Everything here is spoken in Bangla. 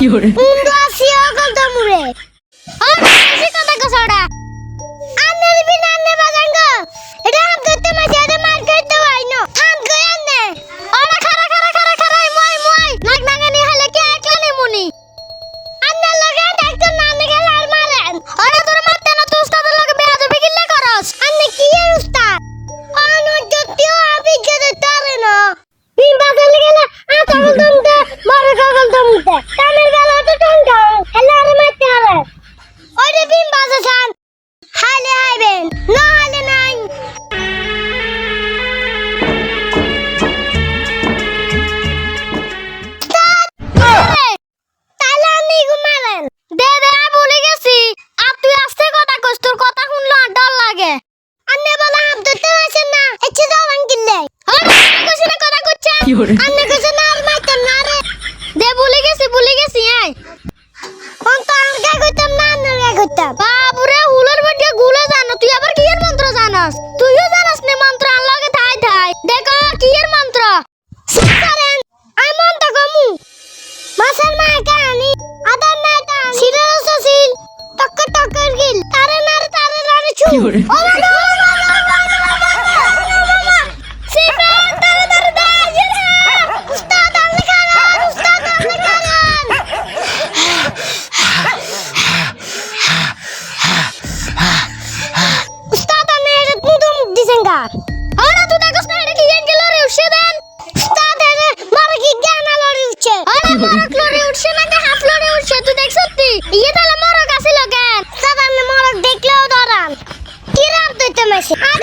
মুন্ডু আসিও গলদা মুরে ও বেশি কথা কসড়া আন্নের বিনা আন্নে বাজাঙ্গ এটা হাম করতে মাঝে এটা মার করতে হইনো থাম কই আন্নে ওরা খারা মই নাক নাঙ্গে নি হলে কি একলা নি মুনি আন্নের লগে ডাক্তার নানি গেল আর মারেন ওরা তোর মারতে না তুই উস্তাদের লগে বেয়াদবি কিল্লে করস আন্নে কি এর উস্তাদ অনুযুক্তিও অভিজ্ঞতা তারে না বিন বাজালে গেল আতল দমতে মারে গগল দমতে কামের বেলা তো টঙ্কা হেলা আর মারতে হবে ওরে বিন বাজাছান হালে আইবেন না হালে নাই তাহলে আমি ঘুমাবেন দে আমি ভুলে গেছি আর তুই আস্তে কথা কস তোর কথা শুনলে আর ডর লাগে আন্নে বলা আপ ধরতে আসেন না এসে যাওয়ান কিনলে কইছ না কথা কইছে আন্নে কইছ না আর মাইতেন না রে দে ভুলে গেছি আই কোন তো আর কে কইতাম না আন্নে কে কইতাম বাবুরে হুলের বড়িয়া গুলা জানো তুই আবার কি এর মন্ত্র জানাস তুইও জানাস নে মন্ত্র আর লগে থাই দেখো কি এর মন্ত্র সারেন আই মন্ত্র গমু মাসের মা কানি আদার না তা সিরাল সসিল টক্কর গিল তারে নারে ছু ও Ahora tú te acostas aquí en que lo reuscedan. Está de Margigana lo reuche. Ahora Mark lo reuche na que half lo reuche. Tú দেখ সত্যি ইয়ে তাহলে মরক আছে লগেন সাদান মরক দেখলেও ধরান কি রাত দিতে মেশে আর